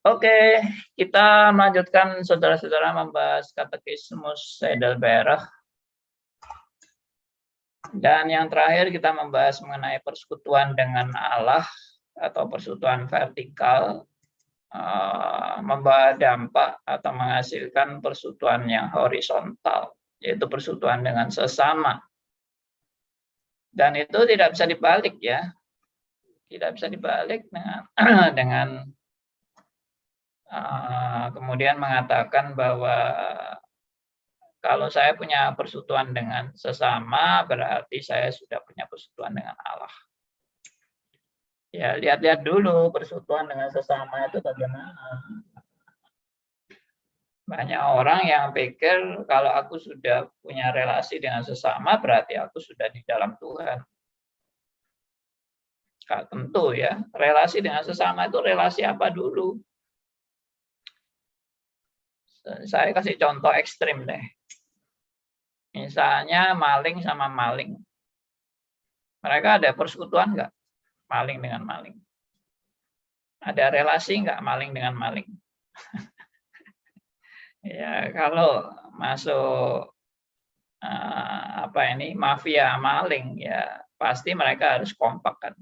Oke, kita melanjutkan saudara-saudara membahas Katekismus Heidelberg. Dan yang terakhir kita membahas mengenai persekutuan dengan Allah atau persekutuan vertikal, membawa dampak atau menghasilkan persekutuan yang horizontal, yaitu persekutuan dengan sesama. Dan itu tidak bisa dibalik ya, tidak bisa dibalik dengan kemudian mengatakan bahwa kalau saya punya persekutuan dengan sesama, berarti saya sudah punya persekutuan dengan Allah. Ya, lihat-lihat dulu persekutuan dengan sesama itu bagaimana. Banyak orang yang pikir kalau aku sudah punya relasi dengan sesama, berarti aku sudah di dalam Tuhan. Tentu ya, relasi dengan sesama itu relasi apa dulu? Saya kasih contoh ekstrim deh. Misalnya maling sama maling. Mereka ada persekutuan nggak? Maling dengan maling. Ada relasi nggak maling dengan maling? Ya, kalau masuk mafia maling ya pasti mereka harus kompak kan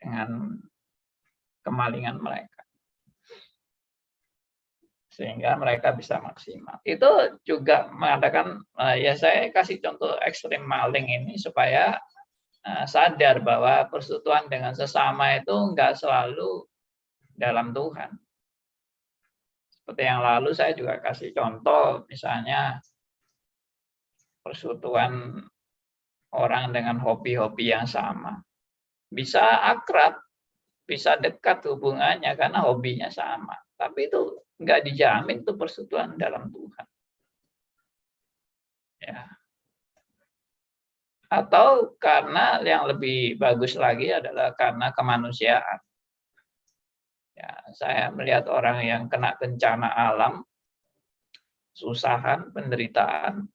dengan kemalingan mereka. Sehingga mereka bisa maksimal. Itu juga mengatakan, ya saya kasih contoh ekstrim maling ini supaya sadar bahwa persekutuan dengan sesama itu enggak selalu dalam Tuhan. Seperti yang lalu saya juga kasih contoh, misalnya persekutuan orang dengan hobi-hobi yang sama. Bisa akrab, bisa dekat hubungannya karena hobinya sama. Tapi itu nggak dijamin tuh persekutuan dalam Tuhan. Ya. Atau karena yang lebih bagus lagi adalah karena kemanusiaan. Ya, saya melihat orang yang kena bencana alam, susahan, penderitaan.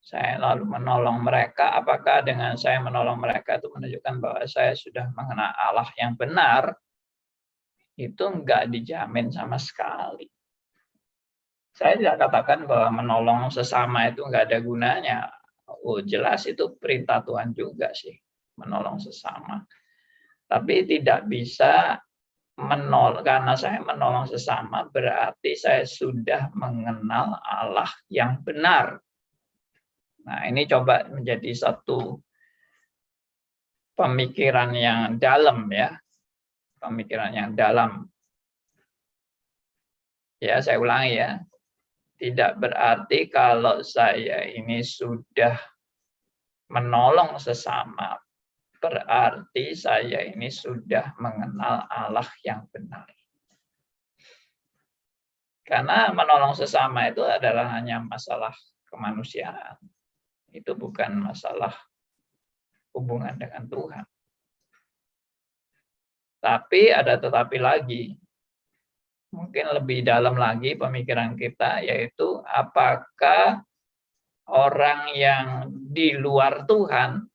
Saya lalu menolong mereka. Apakah dengan saya menolong mereka itu menunjukkan bahwa saya sudah mengenal Allah yang benar? Itu enggak dijamin sama sekali. Saya tidak katakan bahwa menolong sesama itu enggak ada gunanya. Oh, jelas itu perintah Tuhan juga sih, menolong sesama. Tapi tidak bisa karena saya menolong sesama berarti saya sudah mengenal Allah yang benar. Nah, ini coba menjadi satu pemikiran yang dalam ya. Pemikiran yang dalam. Ya, saya ulangi ya. Tidak berarti kalau saya ini sudah menolong sesama, berarti saya ini sudah mengenal Allah yang benar. Karena menolong sesama itu adalah hanya masalah kemanusiaan. Itu bukan masalah hubungan dengan Tuhan. Tapi ada tetapi lagi, mungkin lebih dalam lagi pemikiran kita, yaitu apakah orang yang di luar Tuhan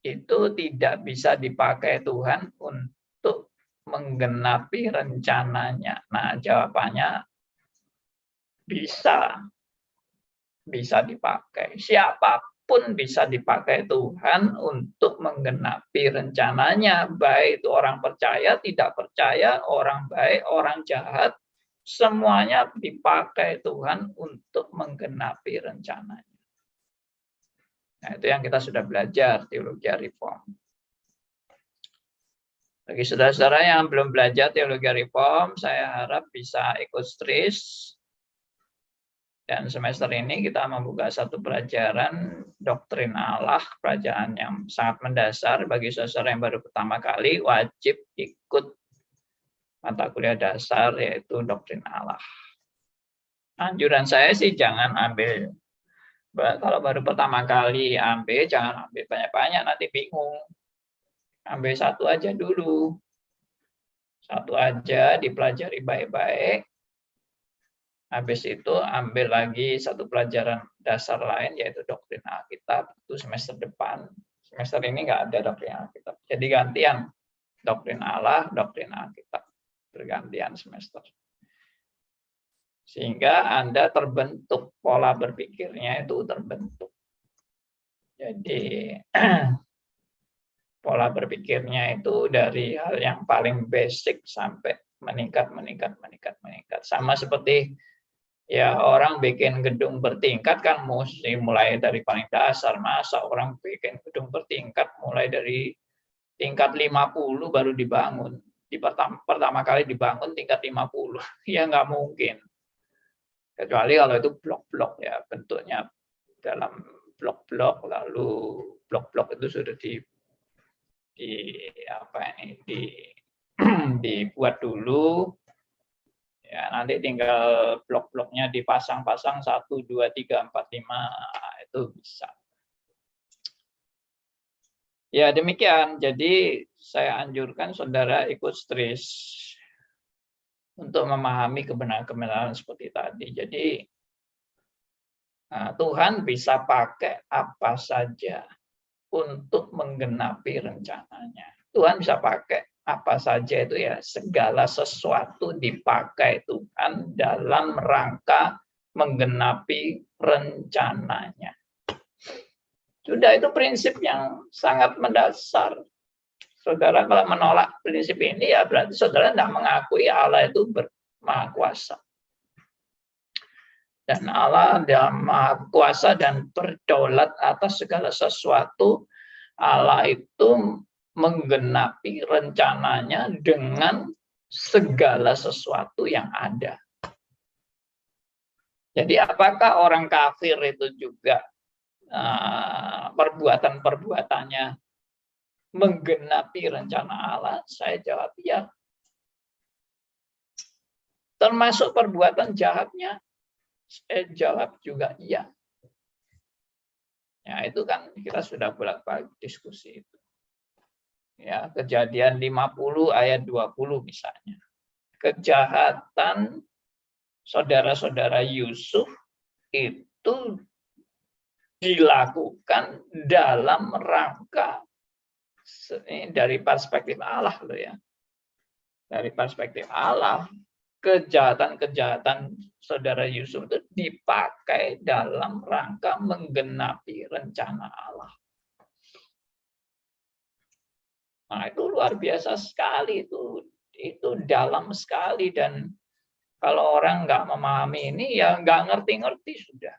itu tidak bisa dipakai Tuhan untuk menggenapi rencananya. Nah, jawabannya bisa dipakai. Siapapun bisa dipakai Tuhan untuk menggenapi rencananya, baik itu orang percaya, tidak percaya, orang baik, orang jahat, semuanya dipakai Tuhan untuk menggenapi rencananya. Nah, itu yang kita sudah belajar teologi reform. Bagi saudara-saudara yang belum belajar teologi reform, saya harap bisa ikut stris. Dan semester ini kita membuka satu pelajaran doktrin Allah, pelajaran yang sangat mendasar bagi saudara yang baru pertama kali, wajib ikut mata kuliah dasar yaitu doktrin Allah. Anjuran saya sih jangan ambil, kalau baru pertama kali ambil, jangan ambil banyak-banyak, nanti bingung. Ambil satu aja dulu. Satu aja dipelajari baik-baik. Habis itu ambil lagi satu pelajaran dasar lain yaitu doktrin Alkitab. Itu semester depan. Semester ini nggak ada doktrin Alkitab. Jadi gantian. Doktrin Allah, doktrin Alkitab. Bergantian semester. Sehingga Anda terbentuk, pola berpikirnya itu terbentuk. Jadi pola berpikirnya itu dari hal yang paling basic sampai meningkat. Sama seperti ya orang bikin gedung bertingkat kan mesti mulai dari paling dasar. Masa orang bikin gedung bertingkat mulai dari tingkat 50 baru dibangun. Pertama kali dibangun tingkat 50. Ya nggak mungkin. Kecuali kalau itu blok-blok ya, bentuknya dalam blok-blok, lalu blok-blok itu sudah dibuat dulu. Ya, nanti tinggal blok-bloknya dipasang-pasang 1, 2, 3, 4, 5 itu bisa. Ya demikian. Jadi saya anjurkan saudara ikut stris untuk memahami kebenaran-kebenaran seperti tadi. Jadi Tuhan bisa pakai apa saja untuk menggenapi rencananya. Tuhan bisa pakai apa saja itu ya, segala sesuatu dipakai Tuhan dalam rangka menggenapi rencananya. Sudah, itu prinsip yang sangat mendasar. Saudara kalau menolak prinsip ini ya berarti saudara tidak mengakui Allah itu Maha Kuasa. Dan Allah Maha Kuasa dan berdaulat atas segala sesuatu. Allah itu menggenapi rencananya dengan segala sesuatu yang ada. Jadi apakah orang kafir itu juga perbuatan-perbuatannya menggenapi rencana Allah? Saya jawab ya. Termasuk perbuatan jahatnya? Saya jawab juga iya. Ya, itu kan kita sudah bolak-balik diskusi itu. Ya, Kejadian 50 ayat 20 misalnya. Kejahatan saudara-saudara Yusuf itu dilakukan dalam rangka dari perspektif Allah loh ya. Dari perspektif Allah, kejahatan-kejahatan saudara Yusuf itu dipakai dalam rangka menggenapi rencana Allah. Nah, itu luar biasa sekali, itu dalam sekali, dan kalau orang nggak memahami ini ya nggak ngerti-ngerti sudah.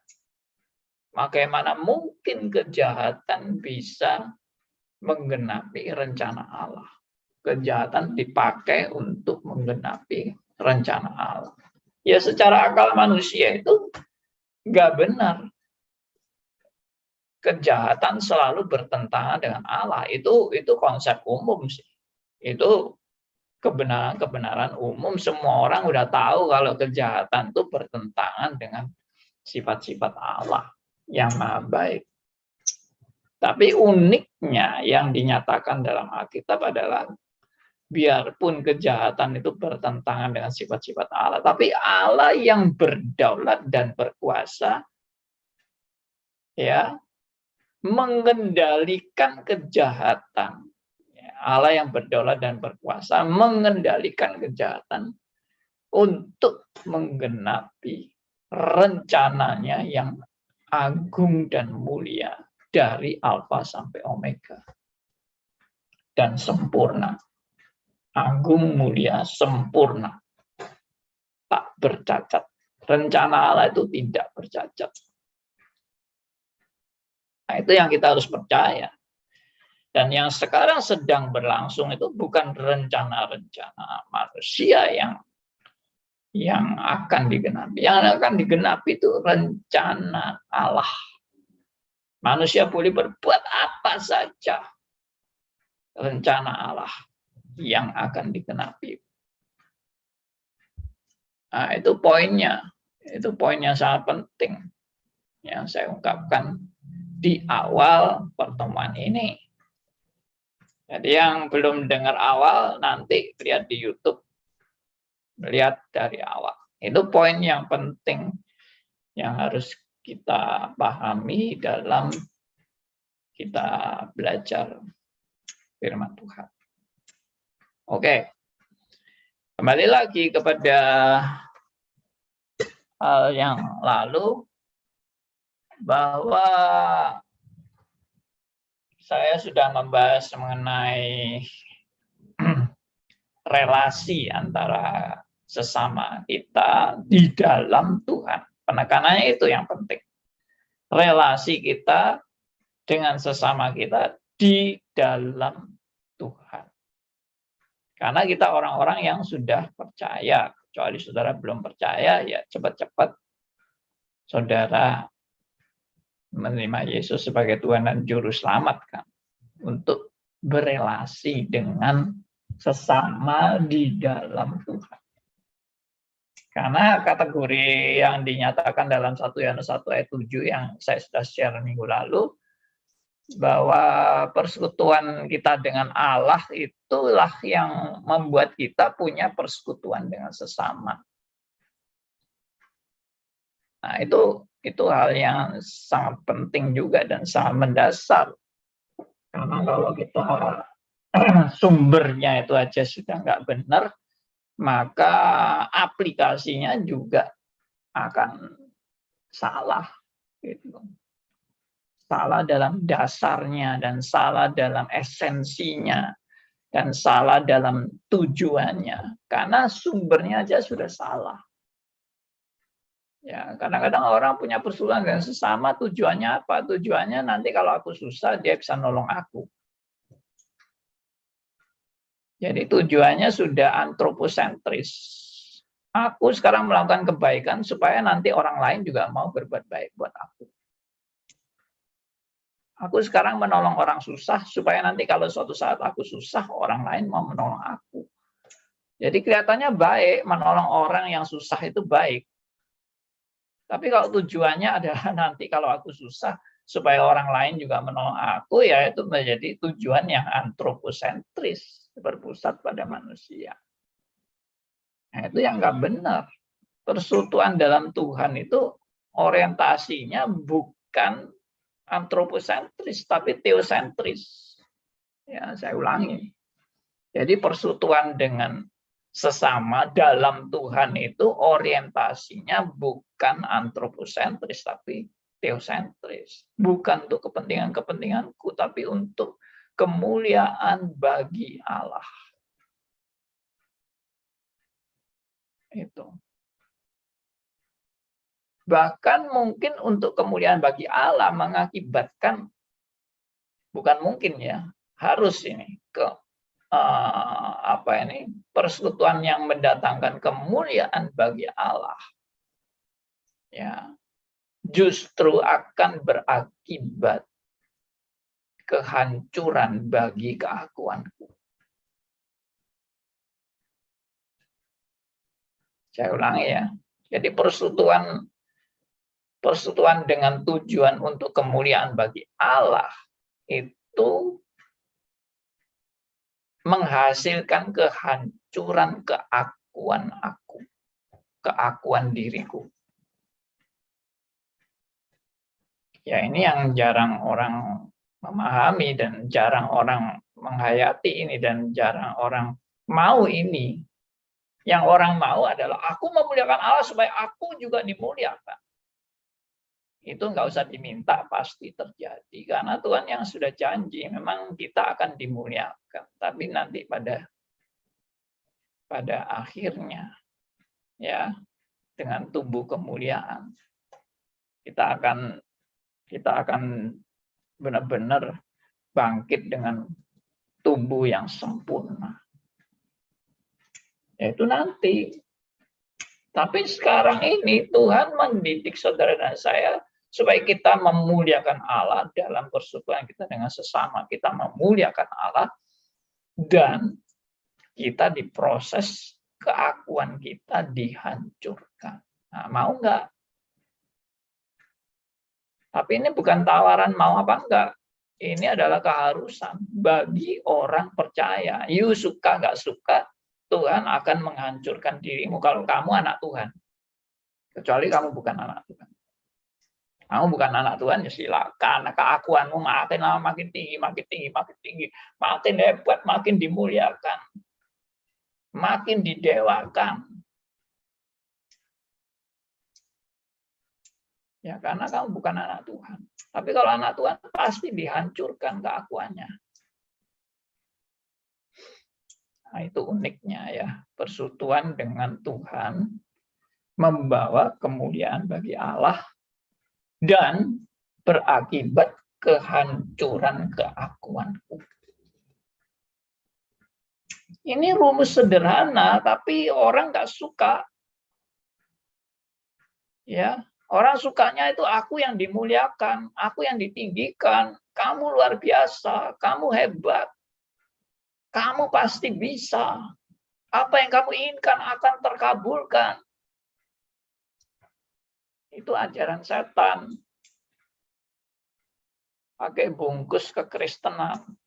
Bagaimana mungkin kejahatan bisa menggenapi rencana Allah? Kejahatan dipakai untuk menggenapi rencana Allah. Ya secara akal manusia itu nggak benar. Kejahatan selalu bertentangan dengan Allah. Itu konsep umum sih. Itu kebenaran umum. Semua orang udah tahu kalau kejahatan itu bertentangan dengan sifat-sifat Allah yang maha baik. Tapi uniknya yang dinyatakan dalam Alkitab adalah biarpun kejahatan itu bertentangan dengan sifat-sifat Allah, tapi Allah yang berdaulat dan berkuasa ya mengendalikan kejahatan. Allah yang berdaulat dan berkuasa mengendalikan kejahatan untuk menggenapi rencananya yang agung dan mulia dari Alfa sampai Omega dan sempurna. Agung, mulia, sempurna, tak bercacat. Rencana Allah itu tidak bercacat. Nah, itu yang kita harus percaya. Dan yang sekarang sedang berlangsung itu bukan rencana-rencana manusia yang akan digenapi. Yang akan digenapi itu rencana Allah. Manusia boleh berbuat apa saja. Rencana Allah yang akan digenapi. Nah, itu poinnya. Itu poin yang sangat penting yang saya ungkapkan di awal pertemuan ini. Jadi yang belum dengar awal, nanti lihat di YouTube. Lihat dari awal. Itu poin yang penting yang harus kita pahami dalam kita belajar firman Tuhan. Oke, kembali lagi kepada hal yang lalu, bahwa saya sudah membahas mengenai relasi antara sesama kita di dalam Tuhan. Penekanannya itu yang penting. Relasi kita dengan sesama kita di dalam Tuhan. Karena kita orang-orang yang sudah percaya, kecuali saudara belum percaya, ya cepat-cepat saudara menerima Yesus sebagai Tuhan dan Juru Selamat kan, untuk berelasi dengan sesama di dalam Tuhan. Karena kategori yang dinyatakan dalam 1 Yohanes 1 ayat 7 yang saya sudah share minggu lalu, bahwa persekutuan kita dengan Allah itulah yang membuat kita punya persekutuan dengan sesama. Nah, itu hal yang sangat penting juga dan sangat mendasar. Karena kalau kita sumbernya itu aja sudah nggak benar, maka aplikasinya juga akan salah. Gitu. Salah dalam dasarnya, dan salah dalam esensinya, dan salah dalam tujuannya. Karena sumbernya aja sudah salah. Ya, kadang-kadang orang punya persekutuan dengan sesama, tujuannya apa? Tujuannya nanti kalau aku susah, dia bisa nolong aku. Jadi tujuannya sudah antroposentris. Aku sekarang melakukan kebaikan supaya nanti orang lain juga mau berbuat baik buat aku. Aku sekarang menolong orang susah supaya nanti kalau suatu saat aku susah, orang lain mau menolong aku. Jadi kelihatannya baik, menolong orang yang susah itu baik. Tapi kalau tujuannya adalah nanti kalau aku susah, supaya orang lain juga menolong aku, ya itu menjadi tujuan yang antroposentris, berpusat pada manusia. Nah, itu yang nggak benar. Persekutuan dalam Tuhan itu orientasinya bukan antroposentris, tapi teosentris. Ya, saya ulangi. Jadi persekutuan dengan sesama dalam Tuhan itu orientasinya bukan antroposentris, tapi teosentris. Bukan untuk kepentingan-kepentinganku, tapi untuk kemuliaan bagi Allah. Itu. Bahkan mungkin untuk kemuliaan bagi Allah mengakibatkan, bukan mungkin ya, harus ini persekutuan yang mendatangkan kemuliaan bagi Allah, ya justru akan berakibat kehancuran bagi keakuanku. Saya ulangi ya. Jadi persekutuan dengan tujuan untuk kemuliaan bagi Allah itu menghasilkan kehancuran keakuan aku, keakuan diriku. Ya, ini yang jarang orang memahami dan jarang orang menghayati ini dan jarang orang mau ini. Yang orang mau adalah aku memuliakan Allah supaya aku juga dimuliakan. Itu nggak usah diminta, pasti terjadi. Karena Tuhan yang sudah janji, memang kita akan dimuliakan. Tapi nanti pada akhirnya, ya, dengan tubuh kemuliaan, kita akan benar-benar bangkit dengan tubuh yang sempurna. Yaitu nanti. Tapi sekarang ini Tuhan mendidik saudara dan saya supaya kita memuliakan Allah dalam persekutuan kita dengan sesama. Kita memuliakan Allah dan kita diproses, keakuan kita dihancurkan. Nah, mau nggak? Tapi ini bukan tawaran mau apa enggak. Ini adalah keharusan bagi orang percaya. You suka nggak suka, Tuhan akan menghancurkan dirimu kalau kamu anak Tuhan. Kecuali kamu bukan anak Tuhan. Kamu bukan anak Tuhan, ya silakan. Keakuanmu makin lama makin tinggi, makin tinggi, makin tinggi, makin hebat, makin dimuliakan. makin didewakan. Ya, karena kamu bukan anak Tuhan. Tapi kalau anak Tuhan pasti dihancurkan keakuannya. Nah, itu uniknya ya. Persekutuan dengan Tuhan membawa kemuliaan bagi Allah dan berakibat kehancuran keakuanku. Ini rumus sederhana, tapi orang nggak suka. Ya, orang sukanya itu aku yang dimuliakan, aku yang ditinggikan. Kamu luar biasa, kamu hebat, kamu pasti bisa. Apa yang kamu inginkan akan terkabulkan. Itu ajaran setan. Pakai bungkus kekristenan.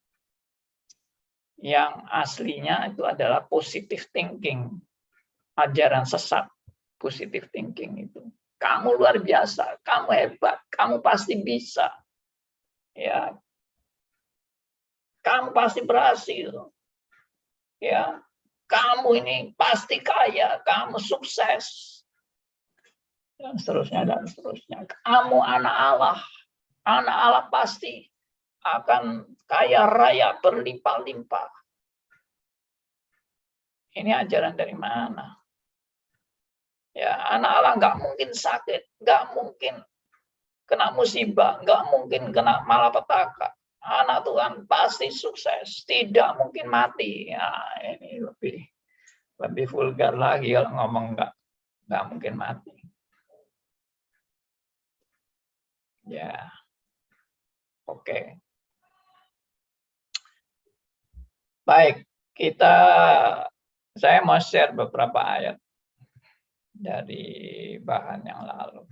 Yang aslinya itu adalah positive thinking. Ajaran sesat, positive thinking itu. Kamu luar biasa, kamu hebat, kamu pasti bisa. Ya. Kamu pasti berhasil. Ya. Kamu ini pasti kaya, kamu sukses. Dan seterusnya dan seterusnya. Kamu anak Allah. Anak Allah pasti akan kaya raya berlimpah-limpah. Ini ajaran dari mana? Ya, anak Allah nggak mungkin sakit, nggak mungkin kena musibah, nggak mungkin kena malapetaka. Anak Tuhan pasti sukses, tidak mungkin mati. Ya, ini lebih vulgar lagi kalau ngomong nggak mungkin mati. Ya, oke. Baik, saya mau share beberapa ayat dari bahan yang lalu.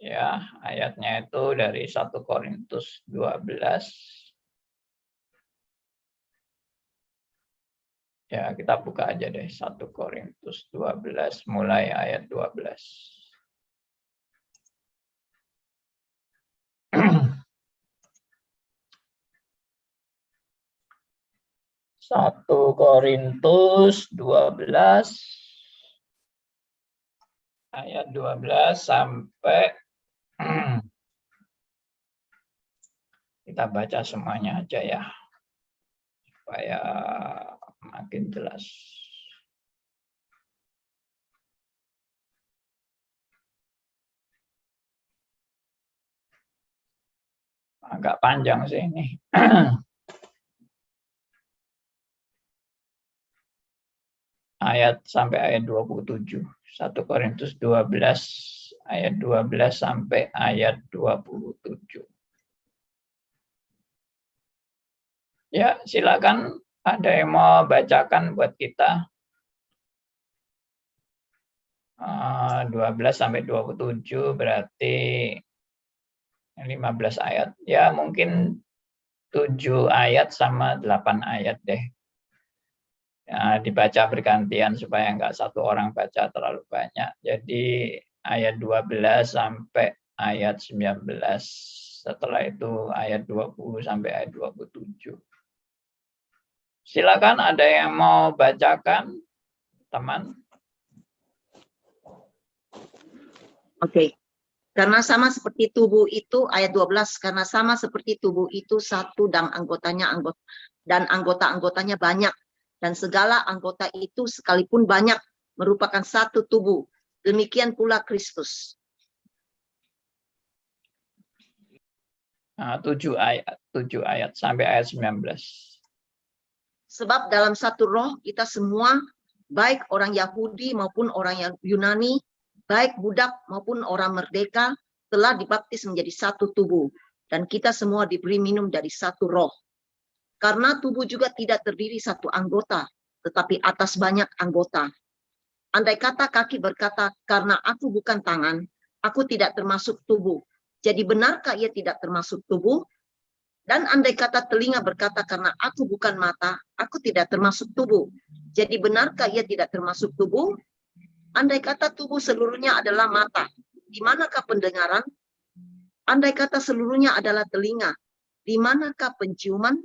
Ya, ayatnya itu dari 1 Korintus 12. Ya, kita buka aja deh 1 Korintus 12 mulai ayat 12. 1 Korintus 12 ayat 12 sampai kita baca semuanya aja ya supaya makin jelas. Agak panjang sih ini. Ayat sampai ayat 27. 1 Korintus 12 ayat 12 sampai ayat 27. Ya, silakan ada yang mau bacakan buat kita. 12 sampai 27 berarti 15 ayat. Ya, mungkin 7 ayat sama 8 ayat deh. Ya, dibaca bergantian supaya nggak satu orang baca terlalu banyak. Jadi ayat 12 sampai ayat 19. Setelah itu ayat 20 sampai ayat 27. Silakan ada yang mau bacakan, teman. Oke. Karena sama seperti tubuh itu, ayat 12, karena sama seperti tubuh itu satu dan anggota-anggotanya banyak. Dan segala anggota itu sekalipun banyak merupakan satu tubuh. Demikian pula Kristus. 7 ayat sampai ayat 19. Sebab dalam satu roh kita semua, baik orang Yahudi maupun orang yang Yunani, baik budak maupun orang merdeka, telah dibaptis menjadi satu tubuh. Dan kita semua diberi minum dari satu roh. Karena tubuh juga tidak terdiri satu anggota, tetapi atas banyak anggota. Andai kata kaki berkata, karena aku bukan tangan, aku tidak termasuk tubuh. Jadi benarkah ia tidak termasuk tubuh? Dan andai kata telinga berkata, karena aku bukan mata, aku tidak termasuk tubuh. Jadi benarkah ia tidak termasuk tubuh? Andai kata tubuh seluruhnya adalah mata, di manakah pendengaran? Andai kata seluruhnya adalah telinga, di manakah penciuman?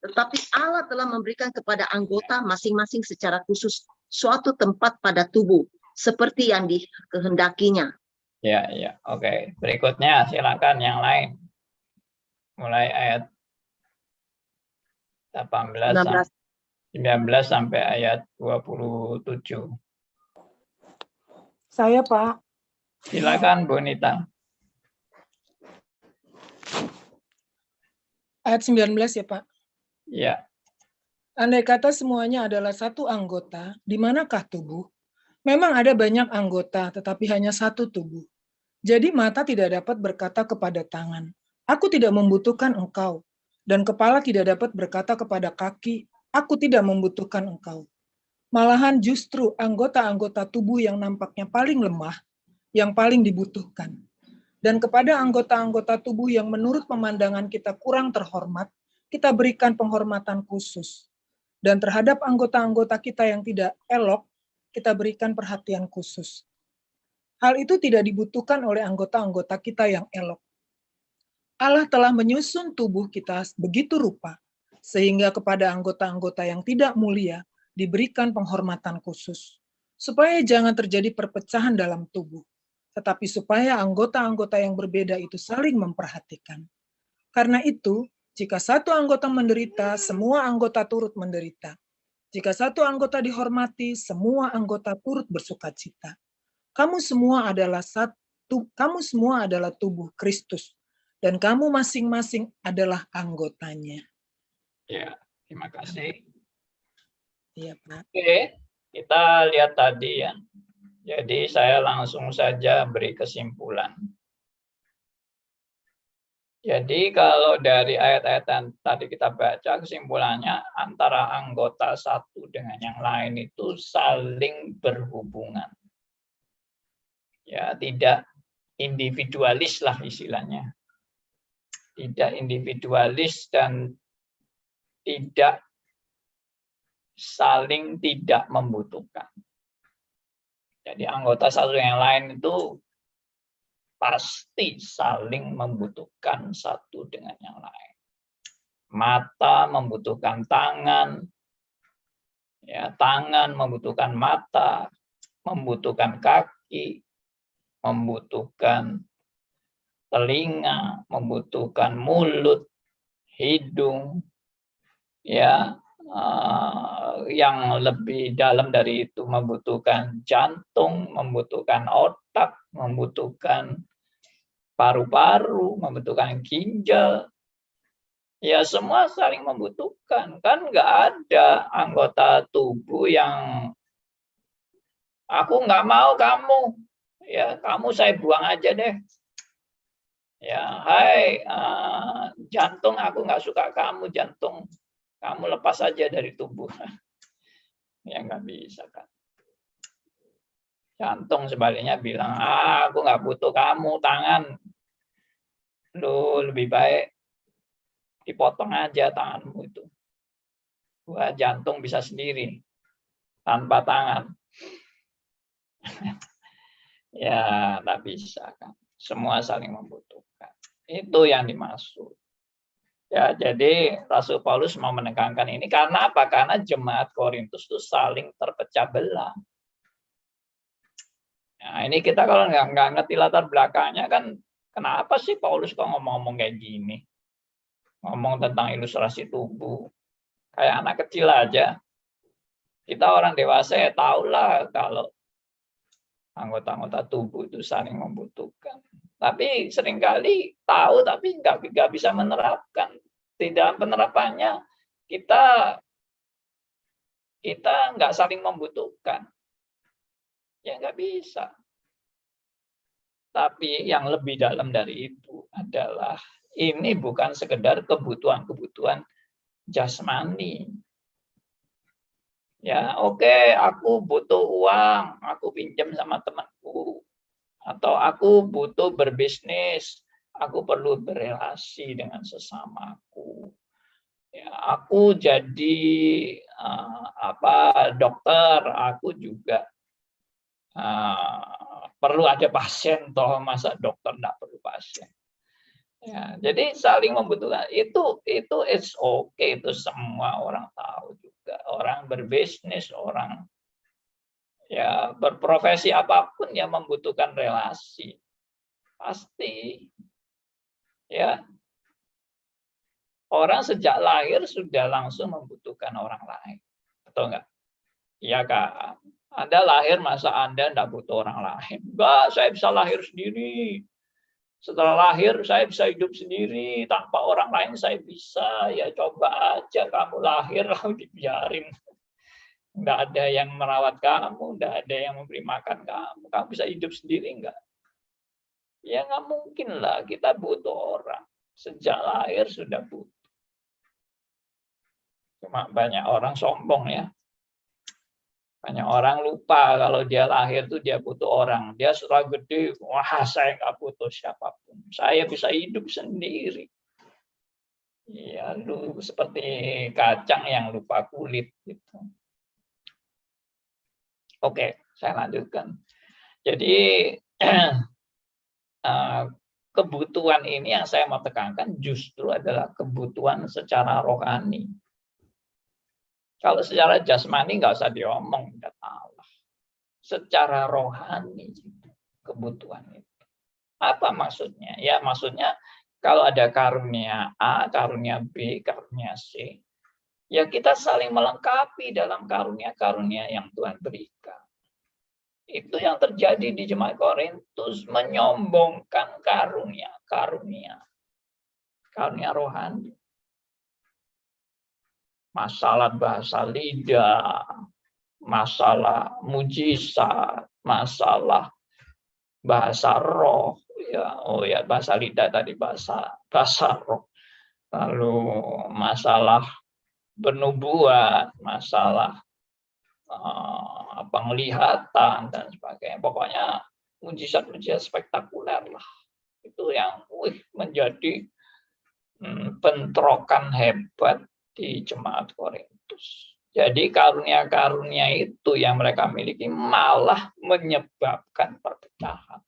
Tetapi Allah telah memberikan kepada anggota masing-masing secara khusus suatu tempat pada tubuh, seperti yang dikehendakinya. Ya, ya, oke. Berikutnya silakan yang lain. Mulai ayat 18 19. 19 sampai ayat 27. Saya, Pak. Silakan Bu Nita. Ayat 19 ya, Pak. Ya, Andai kata semuanya adalah satu anggota, di manakah tubuh? Memang ada banyak anggota, tetapi hanya satu tubuh. Jadi mata tidak dapat berkata kepada tangan, aku tidak membutuhkan engkau. Dan kepala tidak dapat berkata kepada kaki, aku tidak membutuhkan engkau. Malahan justru anggota-anggota tubuh yang nampaknya paling lemah, yang paling dibutuhkan. Dan kepada anggota-anggota tubuh yang menurut pemandangan kita kurang terhormat, kita berikan penghormatan khusus. Dan terhadap anggota-anggota kita yang tidak elok, kita berikan perhatian khusus. Hal itu tidak dibutuhkan oleh anggota-anggota kita yang elok. Allah telah menyusun tubuh kita begitu rupa, sehingga kepada anggota-anggota yang tidak mulia diberikan penghormatan khusus, supaya jangan terjadi perpecahan dalam tubuh, tetapi supaya anggota-anggota yang berbeda itu saling memperhatikan. Karena itu, jika satu anggota menderita, semua anggota turut menderita. Jika satu anggota dihormati, semua anggota turut bersukacita. Kamu semua adalah tubuh Kristus, dan kamu masing-masing adalah anggotanya. ya, terima kasih. Iya, Pak. Oke, kita lihat tadi ya. Jadi saya langsung saja beri kesimpulan. Jadi kalau dari ayat-ayat yang tadi kita baca, kesimpulannya antara anggota satu dengan yang lain itu saling berhubungan. Ya, tidak individualis lah istilahnya. Tidak individualis dan tidak saling tidak membutuhkan. Jadi anggota satu yang lain itu pasti saling membutuhkan satu dengan yang lain. Mata membutuhkan tangan, ya, tangan membutuhkan mata, membutuhkan kaki, membutuhkan telinga, membutuhkan mulut, hidung, ya, yang lebih dalam dari itu membutuhkan jantung, membutuhkan otak, membutuhkan paru-paru, membutuhkan ginjal. Ya semua saling membutuhkan. Kan nggak ada anggota tubuh yang aku nggak mau kamu, ya kamu saya buang aja deh. Ya, hai jantung, aku nggak suka kamu jantung. Kamu lepas aja dari tubuh. Ya nggak bisa kan. Jantung sebaliknya bilang, aku nggak butuh kamu tangan. Lu lebih baik dipotong aja tanganmu itu. Gua jantung bisa sendiri tanpa tangan. Ya nggak bisa kan. Semua saling membutuhkan. Itu yang dimaksud. Ya, jadi Rasul Paulus mau menekankan ini karena apa? Karena jemaat Korintus itu saling terpecah belah. Nah, ini kita kalau nggak ngerti latar belakangnya kan, kenapa sih Paulus kok ngomong-ngomong kayak gini? Ngomong tentang ilustrasi tubuh. Kayak anak kecil aja. Kita orang dewasa ya tahulah kalau anggota-anggota tubuh itu saling membutuhkan. Tapi seringkali tahu tapi nggak bisa menerapkan. Di dalam penerapannya kita nggak saling membutuhkan. Ya nggak bisa. Tapi yang lebih dalam dari itu adalah ini bukan sekedar kebutuhan-kebutuhan jasmani. Ya oke, aku butuh uang, aku pinjam sama temanku. Atau aku butuh berbisnis, aku perlu berelasi dengan sesamaku. Ya, aku jadi dokter, aku juga perlu ada pasien, toh masa dokter enggak perlu pasien. Ya, jadi saling membutuhkan itu it's okay, itu semua orang tahu juga. Orang berbisnis, orang ya berprofesi apapun yang membutuhkan relasi. Pasti ya orang sejak lahir sudah langsung membutuhkan orang lain. Betul nggak? Iya Kak. Anda lahir masa Anda enggak butuh orang lain? Enggak, saya bisa lahir sendiri. Setelah lahir saya bisa hidup sendiri, tanpa orang lain saya bisa. Ya coba aja kamu lahir lalu dibiarin. Enggak ada yang merawat kamu, enggak ada yang memberi makan kamu. Kamu bisa hidup sendiri enggak? Ya nggak mungkin lah, kita butuh orang. Sejak lahir sudah butuh. Cuma banyak orang sombong ya. Banyak orang lupa kalau dia lahir tuh dia butuh orang. Dia setelah gede, wah saya nggak butuh siapapun. Saya bisa hidup sendiri. Ya, lu seperti kacang yang lupa kulit gitu. Oke, saya lanjutkan. Jadi kebutuhan ini yang saya mau tekankan justru adalah kebutuhan secara rohani. Kalau secara jasmani nggak usah diomong, udah tahu. Secara rohani kebutuhan itu. Apa maksudnya? Ya maksudnya kalau ada karunia A, karunia B, karunia C, ya kita saling melengkapi dalam karunia-karunia yang Tuhan berikan. Itu yang terjadi di jemaat Korintus, menyombongkan karunia rohani. Masalah bahasa lidah, masalah mujizat, masalah bahasa roh, ya, oh ya bahasa lidah tadi bahasa roh, lalu masalah penubuhan, masalah penglihatan dan sebagainya. Pokoknya mujizat-mujizat spektakuler lah. Itu yang menjadi bentrokan hebat di jemaat Korintus. Jadi karunia-karunia itu yang mereka miliki malah menyebabkan perpecahan.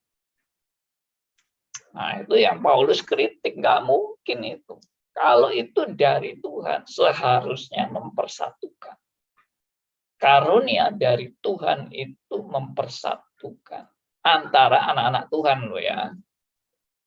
Nah itu yang Paulus kritik, nggak mungkin itu. Kalau itu dari Tuhan seharusnya mempersatukan. Karunia dari Tuhan itu mempersatukan antara anak-anak Tuhan loh ya.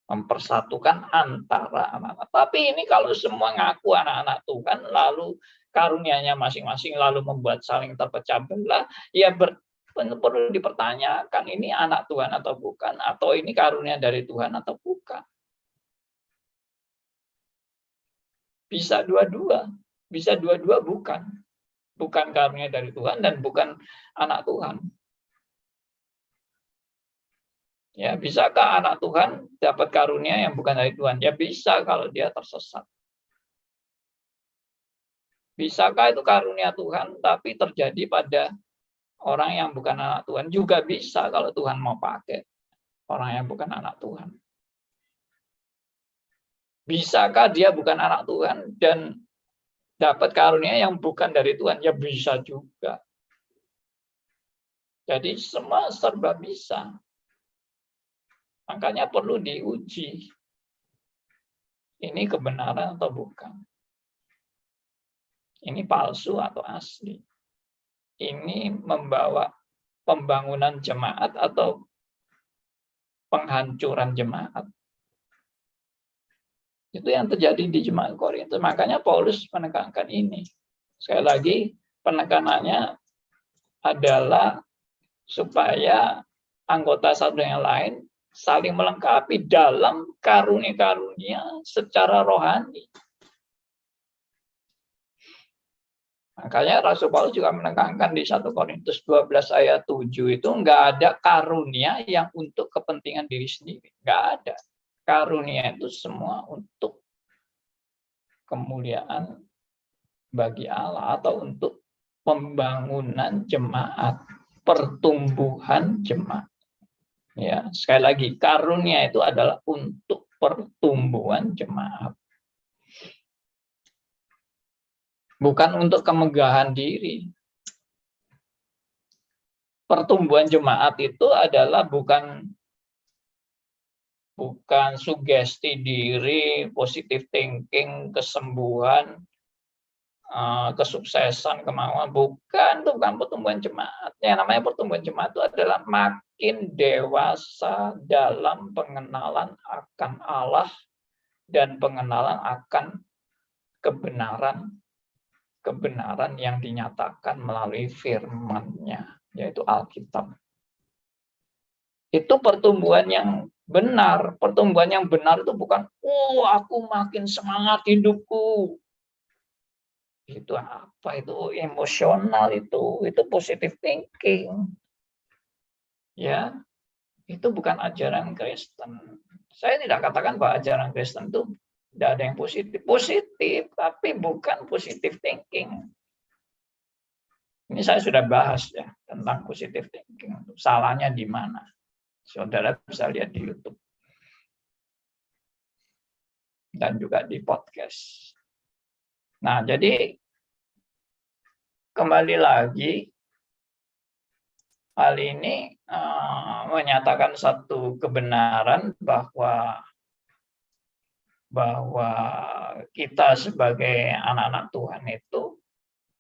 Mempersatukan antara anak-anak. Tapi ini kalau semua ngaku anak-anak Tuhan, lalu karunianya masing-masing, lalu membuat saling terpecah belah, ya perlu dipertanyakan ini anak Tuhan atau bukan, atau ini karunia dari Tuhan atau bukan. Bisa dua-dua, bukan. Bukan karunia dari Tuhan dan bukan anak Tuhan. Ya, bisakah anak Tuhan dapat karunia yang bukan dari Tuhan? Ya bisa kalau dia tersesat. Bisakah itu karunia Tuhan tapi terjadi pada orang yang bukan anak Tuhan? Juga bisa kalau Tuhan mau pakai orang yang bukan anak Tuhan. Bisakah dia bukan anak Tuhan dan dapat karunia yang bukan dari Tuhan? Ya bisa juga. Jadi semua serba bisa. Makanya perlu diuji. Ini kebenaran atau bukan? Ini palsu atau asli? Ini membawa pembangunan jemaat atau penghancuran jemaat? Itu yang terjadi di jemaat Korintus. Makanya Paulus menekankan ini. Sekali lagi, penekanannya adalah supaya anggota satu yang lain saling melengkapi dalam karunia-karunia secara rohani. Makanya Rasul Paulus juga menekankan di 1 Korintus 12 ayat 7 itu enggak ada karunia yang untuk kepentingan diri sendiri. Enggak ada. Karunia itu semua untuk kemuliaan bagi Allah atau untuk pembangunan jemaat, pertumbuhan jemaat. Ya, sekali lagi karunia itu adalah untuk pertumbuhan jemaat. Bukan untuk kemegahan diri. Pertumbuhan jemaat itu adalah bukan bukan sugesti diri, positive thinking, kesembuhan, kesuksesan, kemauan. Bukan, itu bukan pertumbuhan jemaat. Yang namanya pertumbuhan jemaat itu adalah makin dewasa dalam pengenalan akan Allah dan pengenalan akan kebenaran yang dinyatakan melalui firman-Nya, yaitu Alkitab. Itu pertumbuhan yang benar. Pertumbuhan yang benar itu bukan, aku makin semangat hidupku. Itu apa? Itu emosional, itu positive thinking. Ya, itu bukan ajaran Kristen. Saya tidak katakan bahwa ajaran Kristen itu tidak ada yang positif. Positif, tapi bukan positive thinking. Ini saya sudah bahas ya tentang positive thinking. Salahnya di mana? Saudara bisa lihat di YouTube. Dan juga di podcast. Nah, jadi kembali lagi, hal ini menyatakan satu kebenaran bahwa kita sebagai anak-anak Tuhan itu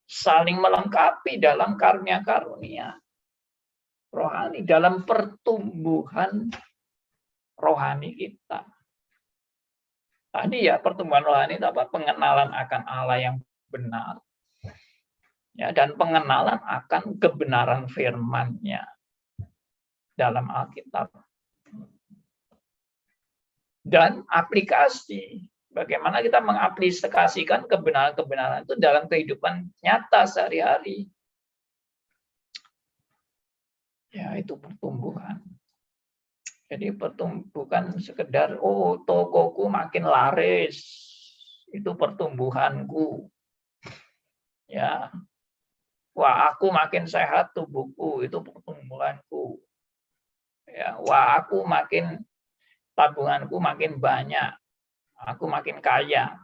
saling melengkapi dalam karunia-karunia rohani, dalam pertumbuhan rohani kita. Tadi ya, pertumbuhan rohani itu apa? Pengenalan akan Allah yang benar. Ya, dan pengenalan akan kebenaran firman-Nya dalam Alkitab. Dan aplikasi, bagaimana kita mengaplikasikan kebenaran-kebenaran itu dalam kehidupan nyata sehari-hari. Ya, itu pertumbuhan. Jadi bukan sekedar, tokoku makin laris, itu pertumbuhanku. Ya, aku makin sehat tubuhku, itu pertumbuhanku. Ya, aku makin tabunganku makin banyak, aku makin kaya,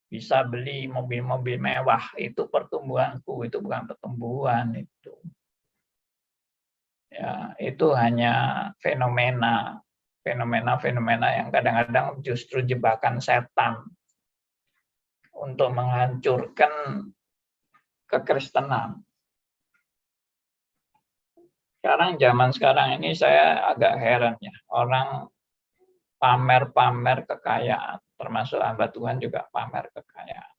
bisa beli mobil-mobil mewah, itu pertumbuhanku, itu bukan pertumbuhan itu. Ya, itu hanya fenomena yang kadang-kadang justru jebakan setan untuk menghancurkan kekristenan. Zaman sekarang ini saya agak heran ya, orang pamer-pamer kekayaan, termasuk hamba Tuhan juga pamer kekayaan.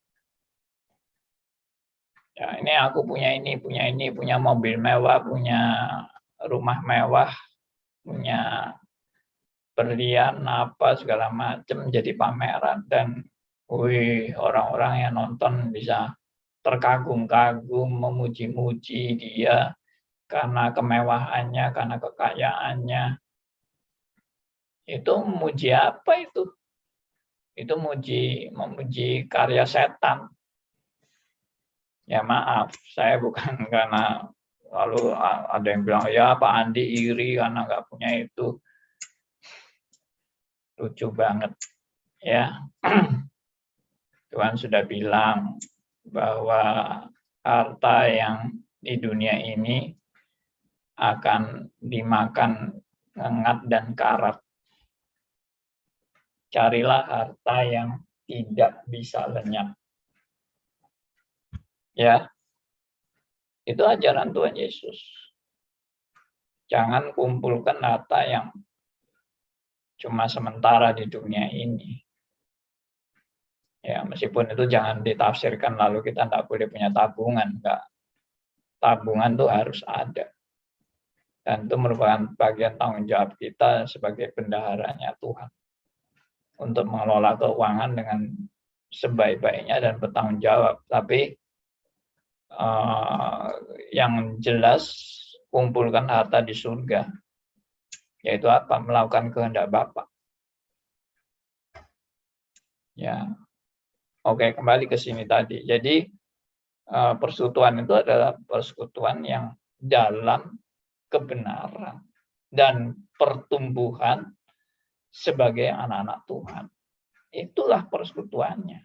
Ya, ini aku punya ini, punya mobil mewah, punya rumah mewah, punya berlian apa segala macam jadi pameran, dan orang-orang yang nonton bisa terkagum-kagum, memuji-muji dia karena kemewahannya, karena kekayaannya. Itu memuji apa itu? Itu memuji karya setan. Ya maaf, saya bukan karena lalu ada yang bilang, ya Pak Andi iri karena nggak punya itu. Lucu banget. Ya, Tuhan sudah bilang bahwa harta yang di dunia ini akan dimakan ngengat dan karat. Carilah harta yang tidak bisa lenyap. Ya, itu ajaran Tuhan Yesus. Jangan kumpulkan harta yang cuma sementara di dunia ini. Ya, meskipun itu jangan ditafsirkan lalu kita tidak boleh punya tabungan. Enggak. Tabungan itu harus ada. Dan itu merupakan bagian tanggung jawab kita sebagai bendaharanya Tuhan. Untuk mengelola keuangan dengan sebaik-baiknya dan bertanggung jawab. Tapi yang jelas kumpulkan harta di surga, yaitu apa? Melakukan kehendak Bapa. Ya, oke, kembali ke sini tadi. Jadi persekutuan itu adalah persekutuan yang dalam kebenaran dan pertumbuhan sebagai anak-anak Tuhan. Itulah persekutuannya.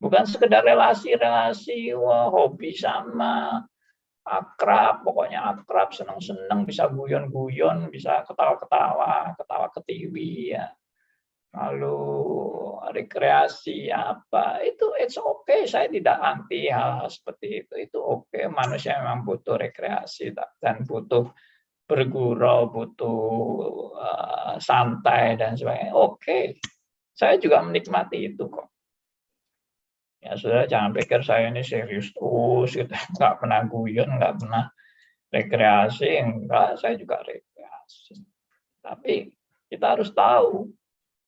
Bukan sekedar relasi-relasi, hobi sama, akrab, pokoknya akrab, seneng-seneng, bisa guyon-guyon, bisa ketawa-ketawa, ketawa ketiwi ya. Lalu rekreasi apa, itu it's okay, saya tidak anti hal seperti itu oke. Manusia memang butuh rekreasi dan butuh bergurau, butuh santai dan sebagainya. Oke, saya juga menikmati itu kok. Ya sudah, jangan pikir saya ini serius terus gitu, nggak pernah guyon, nggak pernah rekreasi, enggak, saya juga rekreasi. Tapi kita harus tahu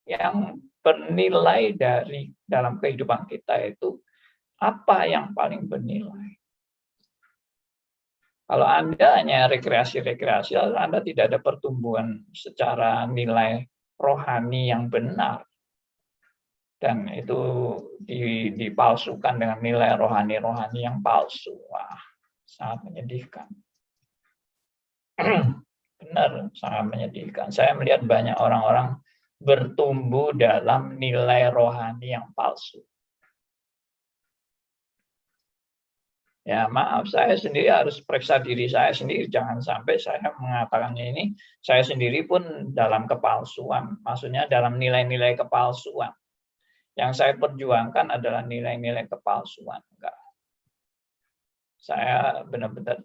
yang bernilai dalam kehidupan kita itu apa yang paling bernilai. Kalau Anda hanya rekreasi-rekreasi, Anda tidak ada pertumbuhan secara nilai rohani yang benar. Dan itu dipalsukan dengan nilai rohani-rohani yang palsu. Wah, sangat menyedihkan. Benar, sangat menyedihkan. Saya melihat banyak orang-orang bertumbuh dalam nilai rohani yang palsu. Ya, maaf, saya sendiri harus periksa diri saya sendiri. Jangan sampai saya mengatakan ini, saya sendiri pun dalam kepalsuan. Maksudnya dalam nilai-nilai kepalsuan. Yang saya perjuangkan adalah nilai-nilai kepalsuan. Enggak. Saya benar-benar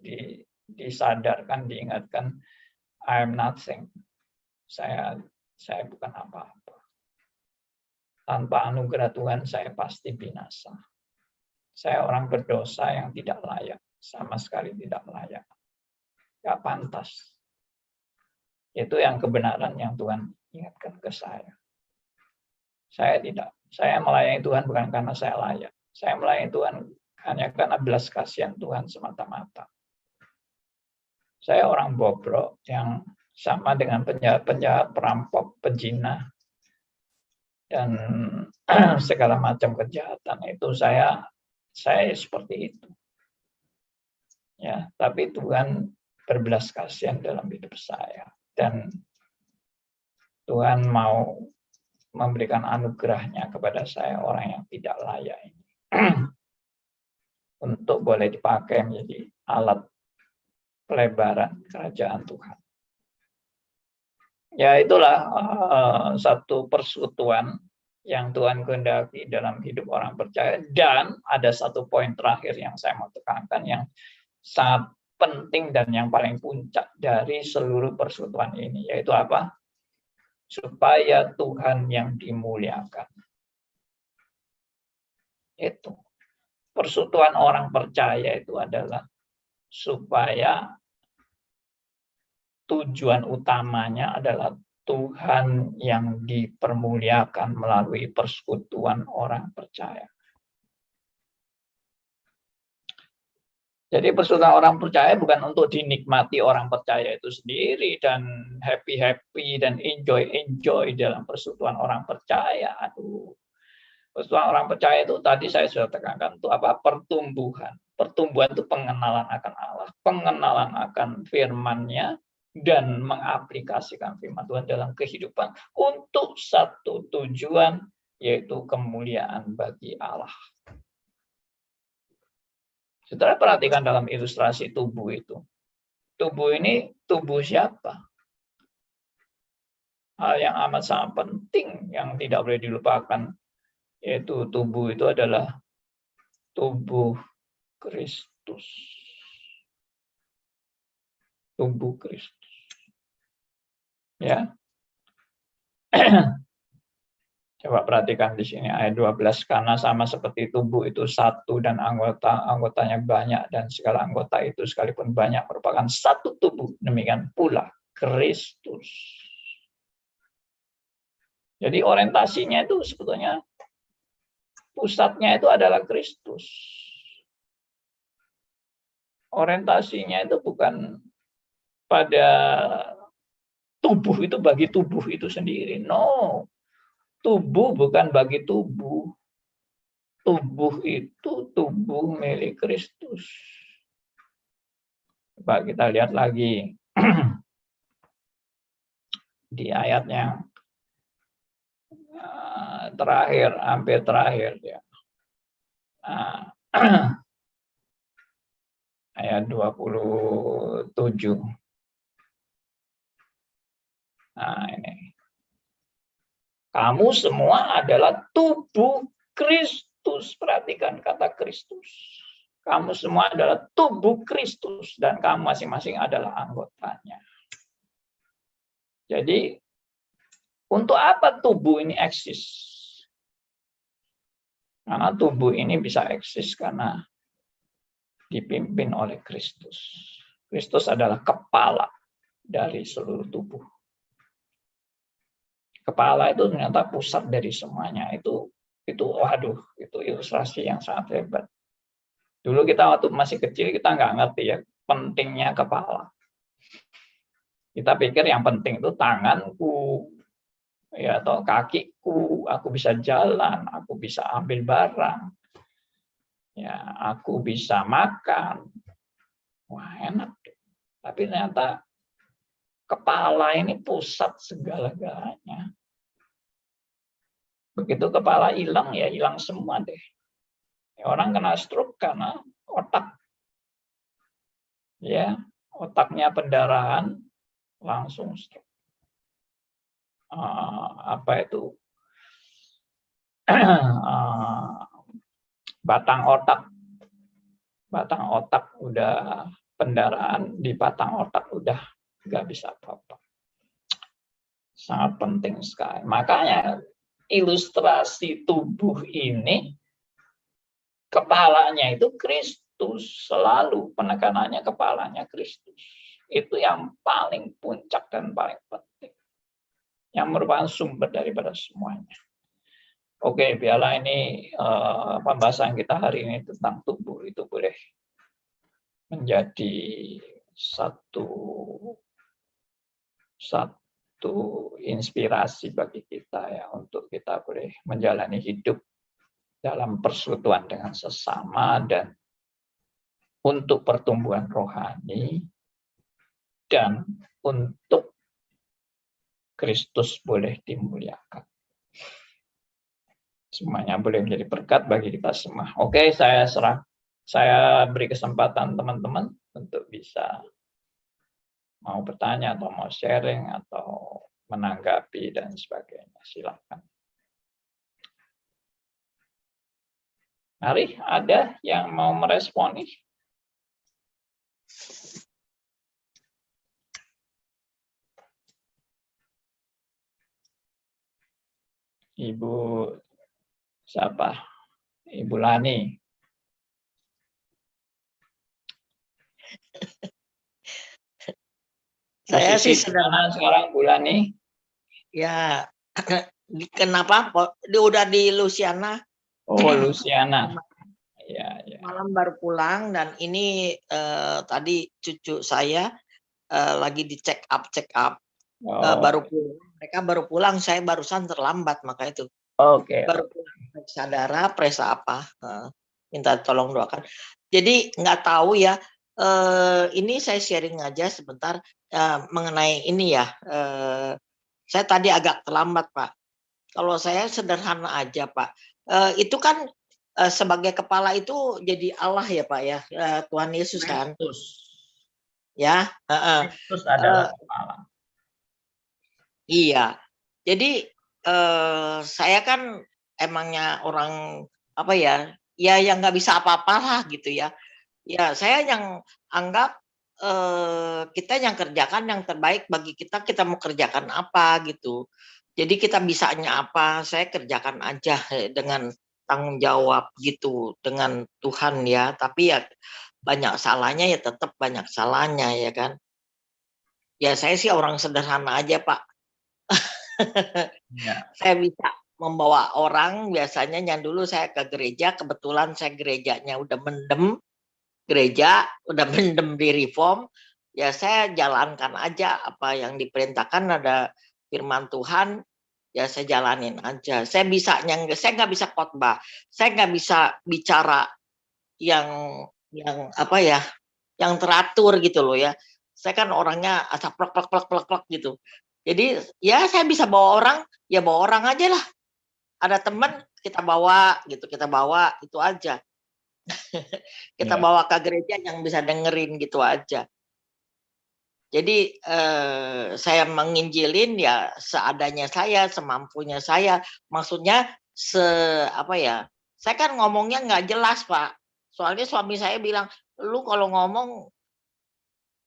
disadarkan, diingatkan, I'm nothing. Saya bukan apa-apa. Tanpa anugerah Tuhan, saya pasti binasa. Saya orang berdosa yang tidak layak, sama sekali tidak layak. Gak pantas. Itu yang kebenaran yang Tuhan ingatkan ke saya. Saya tidak. Saya melayani Tuhan bukan karena saya layak. Saya melayani Tuhan hanya karena belas kasihan Tuhan semata-mata. Saya orang bobrok yang sama dengan penjahat, perampok, pezina, dan segala macam kejahatan itu saya seperti itu. Ya, tapi Tuhan berbelas kasihan dalam hidup saya dan Tuhan mau memberikan anugerahnya kepada saya, orang yang tidak layak ini, untuk boleh dipakai menjadi alat pelebaran kerajaan Tuhan. Ya, itulah satu persekutuan yang Tuhan kehendaki dalam hidup orang percaya. Dan ada satu poin terakhir yang saya mau tekankan yang sangat penting dan yang paling puncak dari seluruh persekutuan ini, yaitu apa? Supaya Tuhan yang dimuliakan. Itu persekutuan orang percaya itu adalah supaya tujuan utamanya adalah Tuhan yang dipermuliakan melalui persekutuan orang percaya. Jadi persekutuan orang percaya bukan untuk dinikmati orang percaya itu sendiri dan happy-happy dan enjoy dalam persekutuan orang percaya. Aduh. Persekutuan orang percaya itu tadi saya sudah tekankan itu apa? Pertumbuhan. Pertumbuhan itu pengenalan akan Allah, pengenalan akan firman-Nya, dan mengaplikasikan firman Tuhan dalam kehidupan untuk satu tujuan, yaitu kemuliaan bagi Allah. Saudara perhatikan dalam ilustrasi tubuh itu. Tubuh ini tubuh siapa? Hal yang amat sangat penting yang tidak boleh dilupakan, yaitu tubuh itu adalah tubuh Kristus. Tubuh Kristus. Ya. Coba perhatikan di sini ayat 12, karena sama seperti tubuh itu satu dan anggotanya banyak dan segala anggota itu sekalipun banyak merupakan satu tubuh, demikian pula Kristus. Jadi orientasinya itu sebetulnya pusatnya itu adalah Kristus. Orientasinya itu bukan pada tubuh itu bagi tubuh itu sendiri. No. Tubuh bukan bagi tubuh. Tubuh itu tubuh milik Kristus. Coba kita lihat lagi di ayat yang terakhir, hampir terakhir ya. Ayat ayat 27. Nah, ini. Kamu semua adalah tubuh Kristus. Perhatikan kata Kristus. Kamu semua adalah tubuh Kristus dan kamu masing-masing adalah anggotanya. Jadi, untuk apa tubuh ini eksis? Karena tubuh ini bisa eksis karena dipimpin oleh Kristus. Kristus adalah kepala dari seluruh tubuh. Kepala itu ternyata pusat dari semuanya. Itu waduh, itu ilustrasi yang sangat hebat. Dulu kita waktu masih kecil kita nggak ngerti ya pentingnya kepala. Kita pikir yang penting itu tanganku, ya atau kakiku, aku bisa jalan, aku bisa ambil barang, ya aku bisa makan. Wah enak. Tapi ternyata kepala ini pusat segala-galanya. Begitu kepala hilang, ya hilang semua deh. Orang kena stroke karena otak. Ya, otaknya pendarahan, langsung stroke. Apa itu? Batang otak udah pendarahan, di batang otak udah nggak bisa apa-apa. Sangat penting sekali. Makanya ilustrasi tubuh ini, kepalanya itu Kristus, selalu penekanannya kepalanya Kristus. Itu yang paling puncak dan paling penting. Yang merupakan sumber daripada semuanya. Oke, biarlah ini pembahasan kita hari ini tentang tubuh itu boleh menjadi satu inspirasi bagi kita ya untuk kita boleh menjalani hidup dalam persekutuan dengan sesama dan untuk pertumbuhan rohani dan untuk Kristus boleh dimuliakan. Semuanya boleh menjadi berkat bagi kita semua. Oke, saya beri kesempatan teman-teman untuk bisa mau bertanya atau mau sharing atau menanggapi dan sebagainya. Silakan. Mari, ada yang mau meresponi? Ibu siapa? Ibu Lani. Saya sih sederhana sekarang Bu Lani. Ya, kenapa? Dia udah di Louisiana. Oh, Louisiana. Ya. Malam baru pulang dan ini tadi cucu saya lagi di check up. Baru pulang. Mereka baru pulang, saya barusan terlambat maka itu. Oke. Baru pulang periksa darah, periksa apa? Minta tolong doakan. Jadi nggak tahu ya. Ini saya sharing aja sebentar mengenai ini ya. Saya tadi agak terlambat Pak. Kalau saya sederhana aja Pak. Itu kan sebagai kepala itu jadi Allah ya Pak ya. Tuhan Yesus kan. Ya. Kristus adalah kepala. Iya. Jadi saya kan emangnya orang apa ya? Ya yang nggak bisa apa-apa lah gitu ya. Ya saya yang anggap kita yang kerjakan yang terbaik bagi kita mau kerjakan apa gitu. Jadi kita bisanya apa, saya kerjakan aja dengan tanggung jawab gitu dengan Tuhan ya. Tapi ya banyak salahnya ya tetap banyak salahnya ya kan. Ya saya sih orang sederhana aja Pak. Ya. Saya bisa membawa orang biasanya yang dulu saya ke gereja, kebetulan saya gerejanya udah mendem. Gereja udah mendem di reform, ya saya jalankan aja apa yang diperintahkan, ada firman Tuhan, ya saya jalanin aja. Saya nggak bisa khotbah, saya nggak bisa bicara yang apa ya, yang teratur gitu loh ya. Saya kan orangnya asal plek gitu. Jadi ya saya bisa bawa orang, ya bawa orang aja lah. Ada teman kita bawa gitu, itu aja. Kita Iya. bawa ke gereja yang bisa dengerin gitu aja. Jadi saya menginjilin ya seadanya saya, semampunya saya. Maksudnya apa ya? Saya kan ngomongnya nggak jelas, Pak. Soalnya suami saya bilang, lu kalau ngomong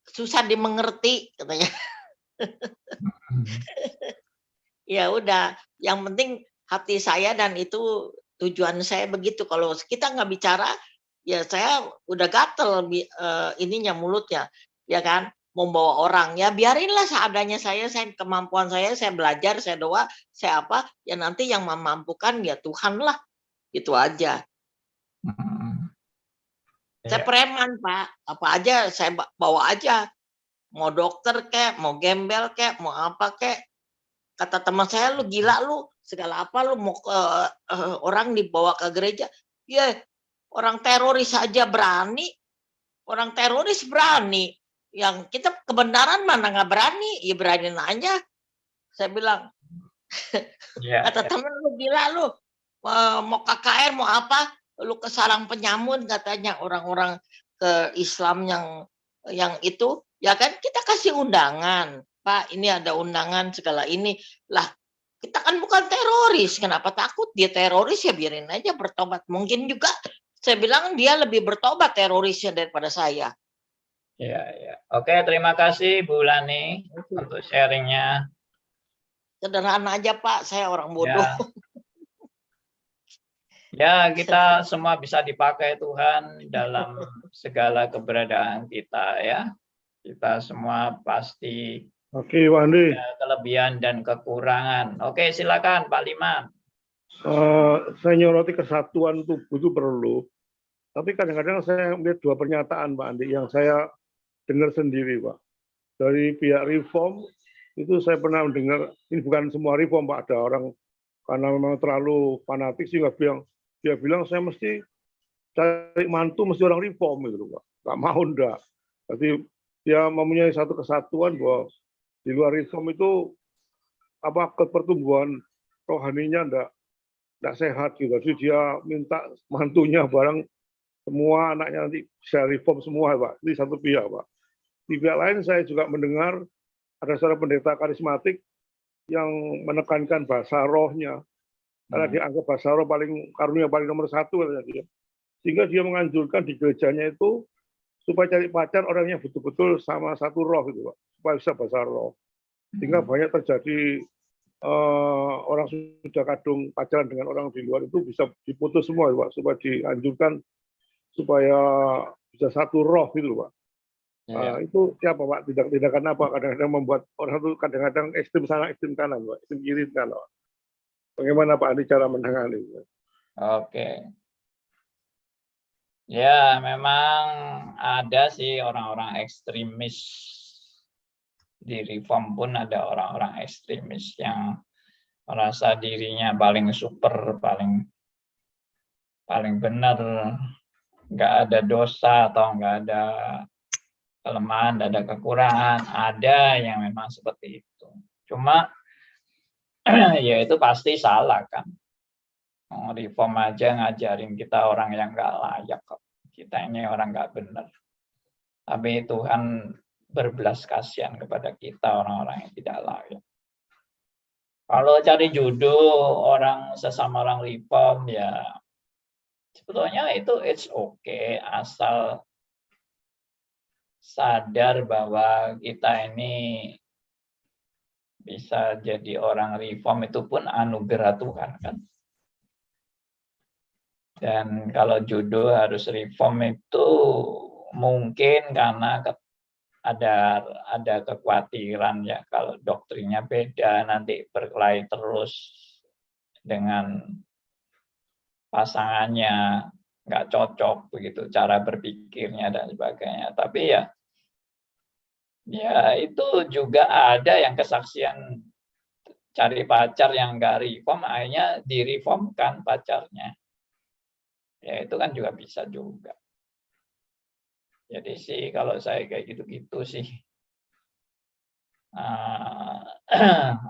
susah dimengerti katanya. Ya udah, yang penting hati saya dan itu tujuan saya begitu. Kalau kita nggak bicara, ya saya udah gatel ininya mulutnya, ya kan? Membawa orang, ya biarinlah seadanya saya kemampuan saya belajar, saya doa, saya apa, ya nanti yang memampukan ya Tuhan lah, gitu aja. Saya Iya. preman, Pak, apa aja saya bawa aja, mau dokter kek, mau gembel kek, mau apa kek. Kata teman saya, lu gila lu, segala apa lu mau orang dibawa ke gereja. Ya, orang teroris aja berani. Orang teroris berani. Yang kita kebenaran mana nggak berani, ya berani aja. Saya bilang, Iya, kata iya. teman lu gila lu, mau KKR mau apa, lu ke sarang penyamun katanya orang-orang ke Islam yang itu, ya kan kita kasih undangan, Pak, ini ada undangan segala ini, lah kita kan bukan teroris, kenapa takut dia teroris ya biarin aja bertobat, mungkin juga saya bilang dia lebih bertobat terorisnya daripada saya. Iya, iya. Oke, terima kasih Bu Lani untuk sharingnya. Sederhana aja Pak, saya orang bodoh. Ya, ya kita semua bisa dipakai Tuhan dalam segala keberadaan kita ya. Kita semua pasti Oke, Pak Andi. ada kelebihan dan kekurangan. Oke, silakan Pak Liman. Saya nyoroti kesatuan tubuh itu perlu. Tapi kadang-kadang saya melihat dua pernyataan, Pak Andi, yang saya dengar sendiri, Pak. Dari pihak Reform, itu saya pernah mendengar, ini bukan semua Reform, Pak. Ada orang, karena memang terlalu fanatik, sih dia bilang, saya mesti cari mantu, mesti orang Reform, gitu, Pak. Nggak mau, enggak. Jadi dia mempunyai satu kesatuan bahwa di luar Reform itu pertumbuhan rohaninya enggak sehat gitu. Jadi dia minta mantunya barang semua anaknya nanti bisa reform semua, Pak. Ini satu pihak, Pak. Di pihak lain saya juga mendengar ada seorang pendeta karismatik yang menekankan bahasa rohnya. Karena dianggap bahasa roh karunia paling nomor satu katanya dia. Sehingga dia menganjurkan di gerejanya itu supaya cari pacar orang yang betul-betul sama satu roh gitu, Pak. Supaya bisa bahasa roh. Sehingga banyak terjadi orang sudah kadung pacaran dengan orang di luar itu bisa diputus semua, Pak, supaya dianjurkan supaya bisa satu roh gitu, Pak. Itu siapa, Pak? Tindakan apa? Kadang-kadang membuat orang itu kadang-kadang ekstrem sana, ekstrem kanan, Pak. Ekstrem kiri kanan, Pak. Bagaimana Pak Andi cara menangani? Oke. Ya, memang ada sih orang-orang ekstremis. Di Reform pun ada orang-orang ekstremis yang merasa dirinya paling super, paling benar, nggak ada dosa atau nggak ada kelemahan, nggak ada kekurangan. Ada yang memang seperti itu. Cuma ya itu pasti salah kan. Reform aja ngajarin kita orang yang nggak layak kok. Kita ini orang nggak benar. Tapi Tuhan berbelas kasihan kepada kita orang-orang yang tidak layak. Kalau cari jodoh orang sesama orang Reform ya sebetulnya itu it's okay asal sadar bahwa kita ini bisa jadi orang Reform itu pun anugerah Tuhan kan. Dan kalau jodoh harus Reform itu mungkin karena ada kekhawatiran ya kalau doktrinnya beda nanti berkelahi terus dengan pasangannya, nggak cocok begitu cara berpikirnya dan sebagainya. Tapi ya itu juga ada yang kesaksian cari pacar yang nggak Reform akhirnya direformkan pacarnya. Ya itu kan juga bisa juga. Jadi sih kalau saya kayak gitu-gitu sih.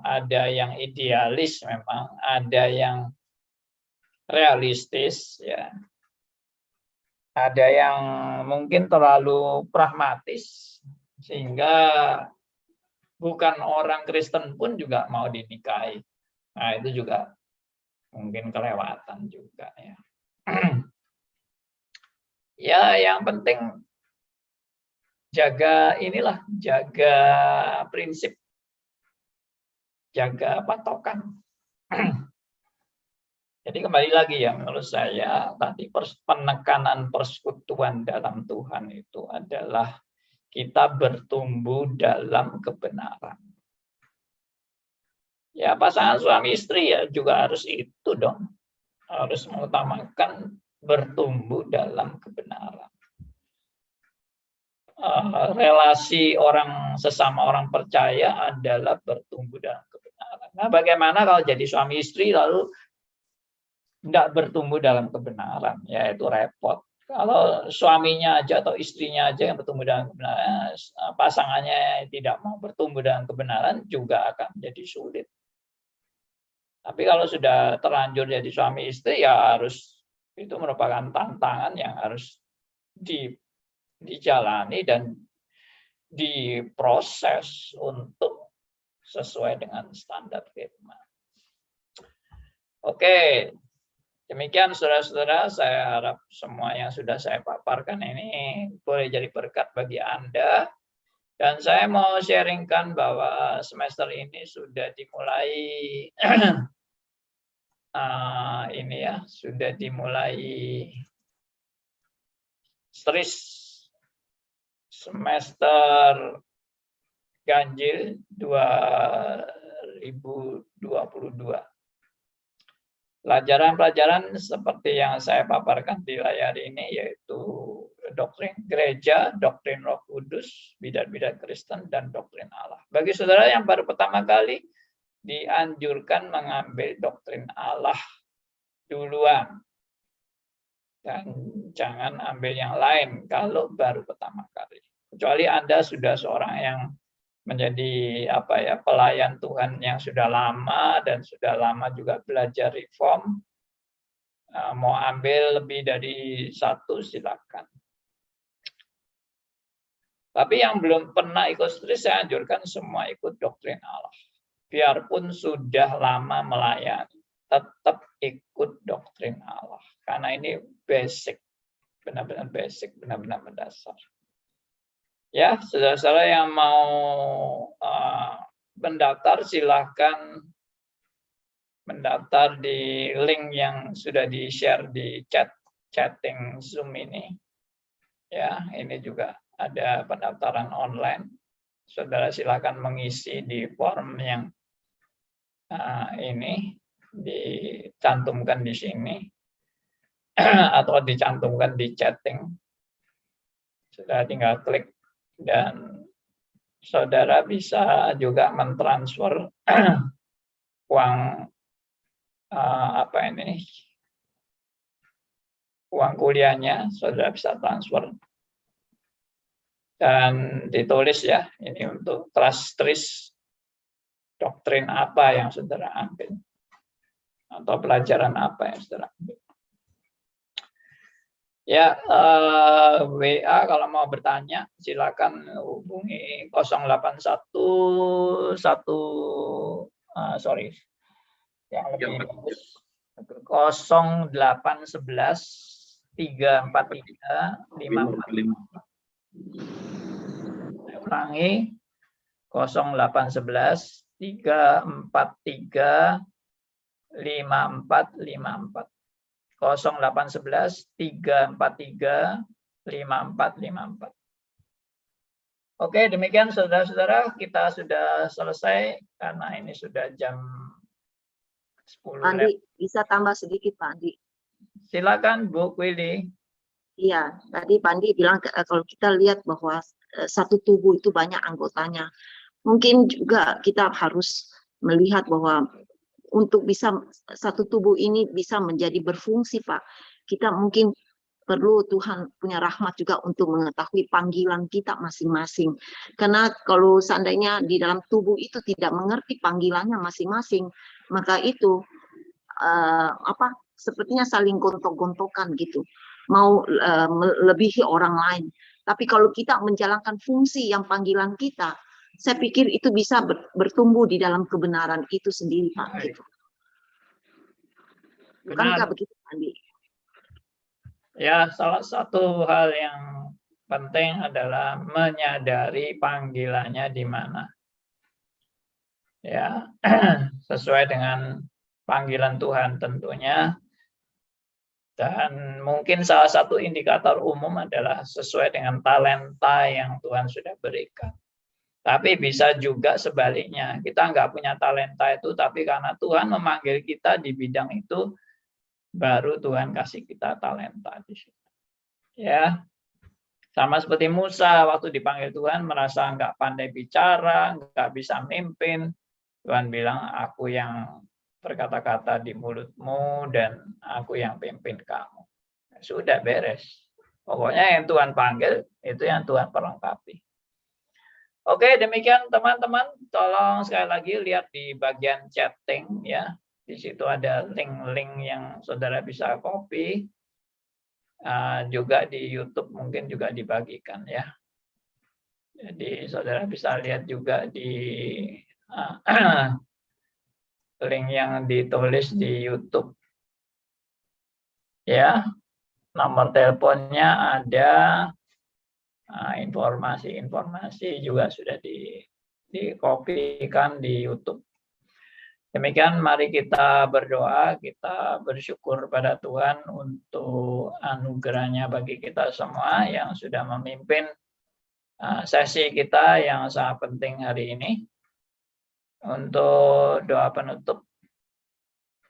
Ada yang idealis memang, ada yang realistis ya. Ada yang mungkin terlalu pragmatis sehingga bukan orang Kristen pun juga mau dinikahi. Nah, itu juga mungkin kelewatan juga ya. Ya, yang penting jaga inilah, jaga prinsip, jaga patokan. Jadi kembali lagi ya, menurut saya tadi penekanan persekutuan dalam Tuhan itu adalah kita bertumbuh dalam kebenaran. Ya, pasangan suami istri ya juga harus itu dong. Harus mengutamakan bertumbuh dalam kebenaran. Relasi orang sesama orang percaya adalah bertumbuh dalam kebenaran. Nah, bagaimana kalau jadi suami istri lalu tidak bertumbuh dalam kebenaran? Ya, itu repot. Kalau suaminya aja atau istrinya aja yang bertumbuh dalam kebenaran, pasangannya tidak mau bertumbuh dalam kebenaran juga akan menjadi sulit. Tapi kalau sudah terlanjur jadi suami istri, ya harus, itu merupakan tantangan yang harus dijalani dan diproses untuk sesuai dengan standar firman. Oke, demikian saudara-saudara, saya harap semua yang sudah saya paparkan ini boleh jadi berkat bagi Anda. Dan saya mau sharingkan bahwa semester ini sudah dimulai ini ya, sudah dimulai series semester ganjil 2022. Pelajaran-pelajaran seperti yang saya paparkan di layar ini, yaitu doktrin gereja, doktrin Roh Kudus, bidat-bidat Kristen, dan doktrin Allah. Bagi saudara yang baru pertama kali, dianjurkan mengambil doktrin Allah duluan. Dan jangan ambil yang lain kalau baru pertama kali. Kecuali Anda sudah seorang yang menjadi pelayan Tuhan yang sudah lama dan sudah lama juga belajar reform, mau ambil lebih dari satu silakan. Tapi yang belum pernah ikut series, saya anjurkan semua ikut doktrin Allah. Biarpun sudah lama melayani, tetap ikut doktrin Allah karena ini basic, benar-benar basic, benar-benar mendasar. Ya, saudara-saudara yang mau mendaftar, silahkan mendaftar di link yang sudah di-share di chatting Zoom ini. Ya, ini juga ada pendaftaran online. Saudara silahkan mengisi di form yang ini dicantumkan di sini atau dicantumkan di chatting. Saudara tinggal klik. Dan saudara bisa juga mentransfer uang uang kuliahnya, saudara bisa transfer dan ditulis ya, ini untuk kelas tris doktrin apa yang saudara ambil atau pelajaran apa yang saudara ambil. Ya, WA kalau mau bertanya silakan hubungi 081 yang lebih bagus 0811 343 545. Saya ulangi 0811 343 5454. 0811 343 5454. Oke, demikian saudara-saudara, kita sudah selesai karena ini sudah jam 10. Andi, bisa tambah sedikit Pak Andi? Silakan Bu Willy. Iya, tadi Pak Andi bilang kalau kita lihat bahwa satu tubuh itu banyak anggotanya, mungkin juga kita harus melihat bahwa untuk bisa satu tubuh ini bisa menjadi berfungsi, Pak, kita mungkin perlu Tuhan punya rahmat juga untuk mengetahui panggilan kita masing-masing. Karena kalau seandainya di dalam tubuh itu tidak mengerti panggilannya masing-masing, maka itu sepertinya saling gontok-gontokan gitu. mau melebihi orang lain. Tapi kalau kita menjalankan fungsi yang panggilan kita, saya pikir itu bisa bertumbuh di dalam kebenaran itu sendiri, Pak. Gitu. Bukankah Benar. begitu, Andi? Ya, salah satu hal yang penting adalah menyadari panggilannya di mana. Ya, sesuai dengan panggilan Tuhan tentunya. Dan mungkin salah satu indikator umum adalah sesuai dengan talenta yang Tuhan sudah berikan. Tapi bisa juga sebaliknya, kita nggak punya talenta itu, tapi karena Tuhan memanggil kita di bidang itu, baru Tuhan kasih kita talenta di situ. Ya, sama seperti Musa waktu dipanggil Tuhan merasa nggak pandai bicara, nggak bisa mimpin. Tuhan bilang, aku yang berkata-kata di mulutmu dan aku yang pimpin kamu. Sudah beres. Pokoknya yang Tuhan panggil itu yang Tuhan perlengkapi. Oke, demikian teman-teman. Tolong sekali lagi lihat di bagian chatting ya. Di situ ada link-link yang saudara bisa copy. Juga di YouTube mungkin juga dibagikan ya. Jadi saudara bisa lihat juga di link yang ditulis di YouTube. Ya, nomor teleponnya ada, informasi-informasi juga sudah dikopikan di YouTube. Demikian, mari kita berdoa, kita bersyukur pada Tuhan untuk anugerahnya bagi kita semua yang sudah memimpin sesi kita yang sangat penting hari ini. Untuk doa penutup,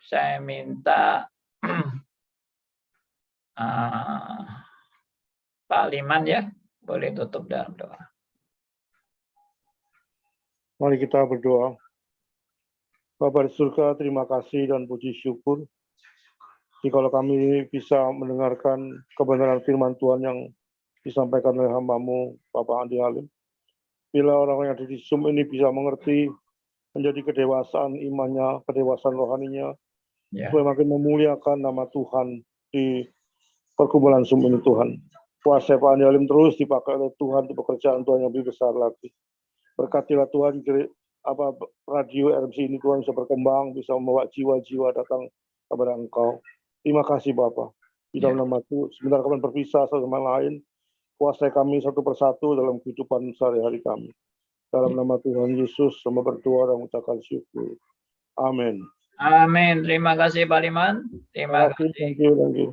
saya minta Pak Liman ya, boleh tutup dalam doa. Mari kita berdoa. Bapa di surga, terima kasih dan puji syukur. Jikalau kami bisa mendengarkan kebenaran firman Tuhan yang disampaikan oleh hamba-Mu, Bapak Andi Halim. Bila orang-orang yang ada di Zoom ini bisa mengerti, menjadi kedewasaan imannya, kedewasaan rohaninya, supaya makin memuliakan nama Tuhan di perkumpulan Zoom ini, Tuhan. Kuasa Pak Andi Halim terus dipakai oleh Tuhan di pekerjaan Tuhan yang lebih besar lagi. Berkatilah Tuhan, radio RMC ini Tuhan bisa berkembang, bisa membawa jiwa-jiwa datang kepada Engkau. Terima kasih Bapak. Di dalam nama Tuhan, sebentar kami berpisah satu sama lain, kuasai kami satu persatu dalam kehidupan sehari-hari kami. Dalam nama Tuhan Yesus, sama berdoa dan mengucapkan syukur. Amin. Amin. Terima kasih Pak Liman. Terima kasih. Thank you.